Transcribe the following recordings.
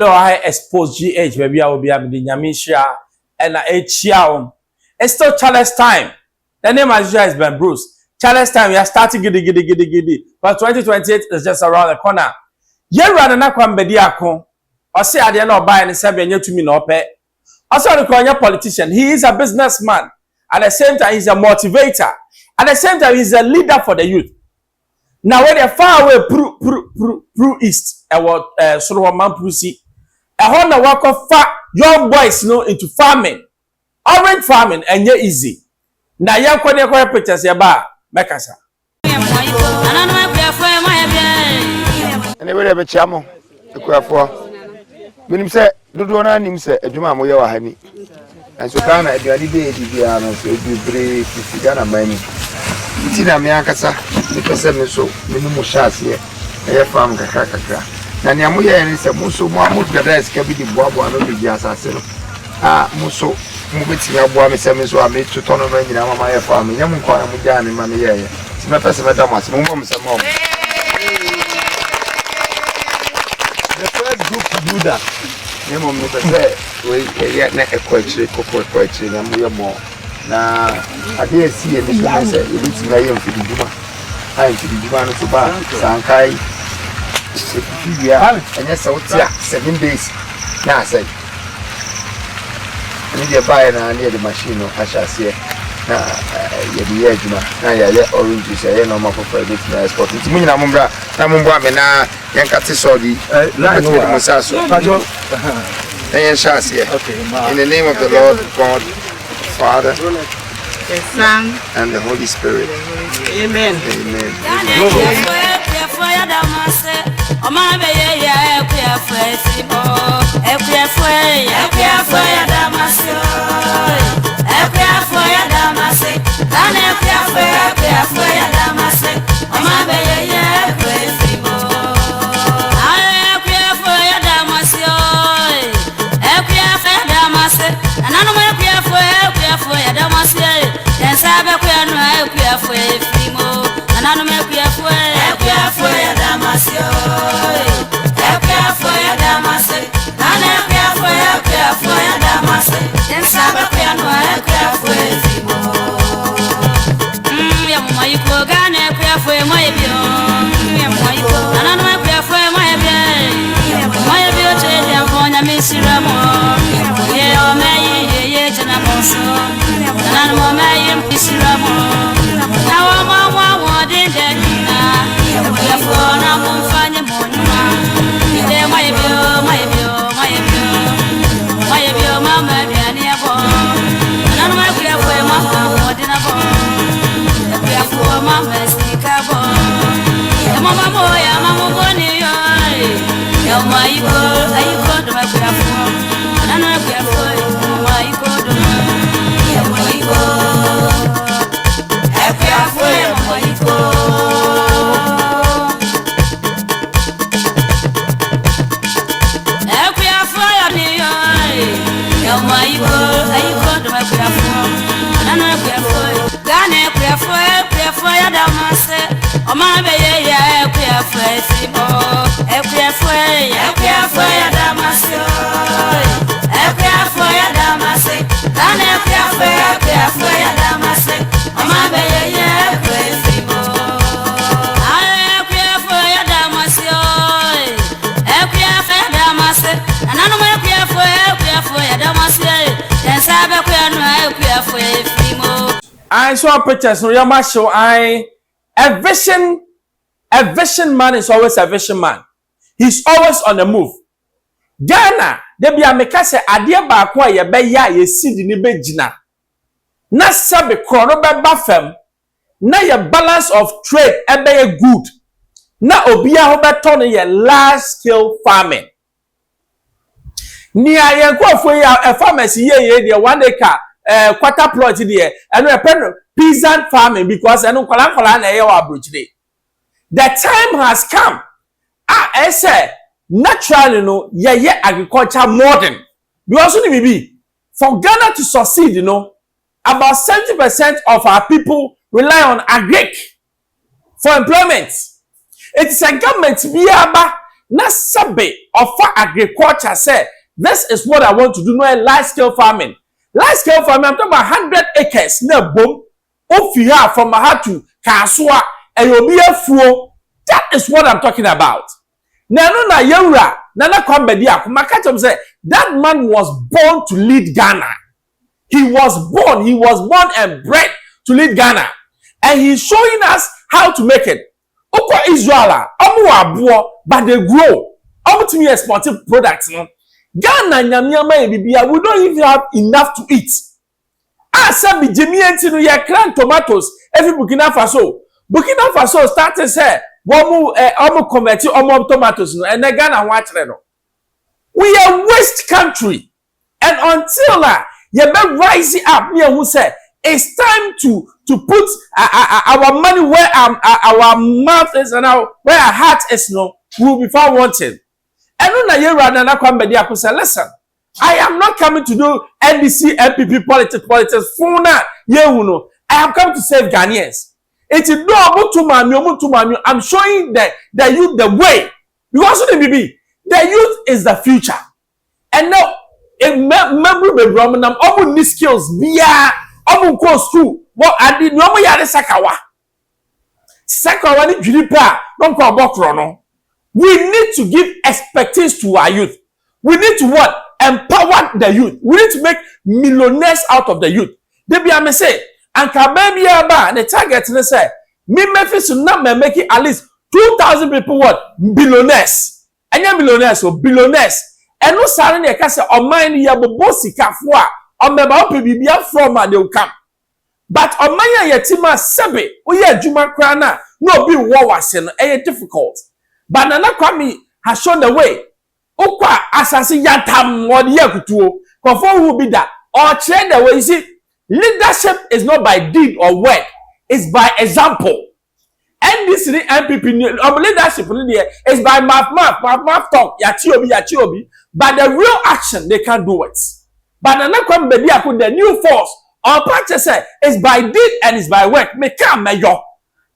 No, I expose GH, baby, I will be able to Yamisha and H. It's still Charles time. The name as usual is Ben Bruce. Charles time, we are starting giddy. But 2028 is just around the corner. Yen rather not come bediako. Or say I dare not buy any seven to me no pay. Also, the corner politician. He is a businessman. At the same time, he's a motivator. At the same time, he's a leader for the youth. Now, when they're far away, Pru East, sort of man Prusi, I want to work of young boys into farming. Orange farming and yeah easy. Now you can pictures about Mekasa. And every ever chamo, a quaffo. When him say, do not him say, a Juma Moya honey. And so can I be a day, Diana, so you brave if you got a money. Tina Miakasa, because I'm so minimum shots here. I have found a cracker. Nanyamuya and it's a muso, Mahmoud Gadas can be the Bobo and the Jasa. Ah, muso. Mubiti ya bwa mesemi so ame to tournament na mama ya fa me nyam kwa mu ja ne mama ye ye ti me pese me da mas mo mo sema o the first group to do that ne mo me pese we ye na ekwachi kokwachi na mu ye mo na ade esi ye ni so se e biti na ye mfidi duma ai mfidi duma no so ba sankai se fibia anya se wotia 7 days na say media buy na near the machine of Hashas na ye juma na ye orange say no ma for bit na export it munyina mumbra na mumbwa me na yankati sodi na musaso and shas here in the name of the Lord God Father, the Son and the Holy Spirit. Amen. I saw pictures no yama show a vision man is always a vision man. He's always on the move. Ghana, they be a mekase ade ba ko ye be ya ye seed ni be gina. Na sabe krono be ba fam. Na ye balance of trade e be good. Na obia ho be ton ye large scale farming. Ni ayen kwafo ya farmers ye de 1 acre quarter plot there and we pen peasant farming because enu kwala na ye wa abrochire. The time has come. I say naturally no ye agriculture modern. We also need be for Ghana to succeed, about 70% of our people rely on agric for employment. It is a government biaba na sabe offer agriculture say this is what I want to do, no large scale farming. Large scale farming, I'm talking about 100 acres na boom ofia from Maha to Kasua and you'll be a fool. That is what I'm talking about. Nano na yewra nana kwambedi akuma catch say that man was born to lead Ghana. He was born and bred to lead Ghana. And he's showing us how to make it. Oko Israel, omu abuo, but they grow. Omu to me exporting products. No? Ghana nyamyama ebibia, we don't even have enough to eat. Asa bi jemi enti no ye cran tomatoes every Burkina Faso. Burkina Faso started say omu convert omu tomatoes no and Ghana watch no. We are waste country. And until you better rise it up here who said it's time to put our money where our mouth is and where our heart is, no, we will be found wanting. And when you run and I come back, I say, listen, I am not coming to do NDC, MPP politics. I am coming to save Ghanaians. It's no I'm showing the youth the way. Because of the youth is the future. And now, member be Romanam, omu ni skills, biya, omu ko school. What I did, no more yare sakawa. Sakawa ni junipa, don't call bokrono. We need to give expertise to our youth. We need to what? Empower the youth. We need to make millionaires out of the youth. They be a say, and kabebi aba, the target they say, me mefi na me make at least 2,000 people what? Billionaires. Anya millionaires or billionaires. And no salary they can say, "Oh my, you have a bossy kafua. On the about bibia from and they will come." But on my yetima sebe, we are Juma Krana, no be war was difficult. But Nana Kwame has shown the way. Okwa asasi yatam or the yakutuo. Conform will be that or change the way. You see, leadership is not by deed or word, it's by example. And this MPP leadership is by mouth talk, yachiobi, but the real action they can't do it. But the new force or practice is by deed and is by work. Me come mayor.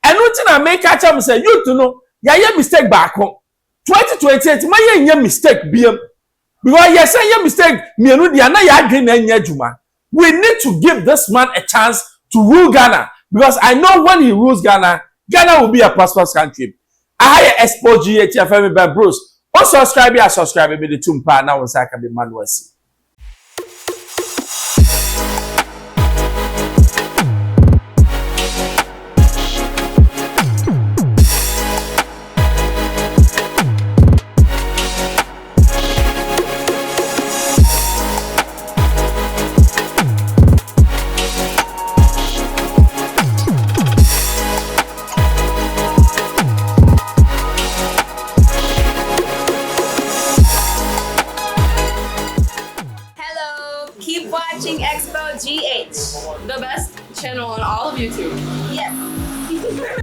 And nothing I make catch up say you to know ya mistake back home. 2028 my mistake BM. Because you say your mistake me no dia na ya adwen na nya juma. We need to give this man a chance to rule Ghana because I know when he rules Ghana will be a prosperous country. I have Xposed GHFM by Bruce. On subscribe, be the tumpa now once I can be manual. Keep watching Xposed GH, the best channel on all of YouTube. Yes.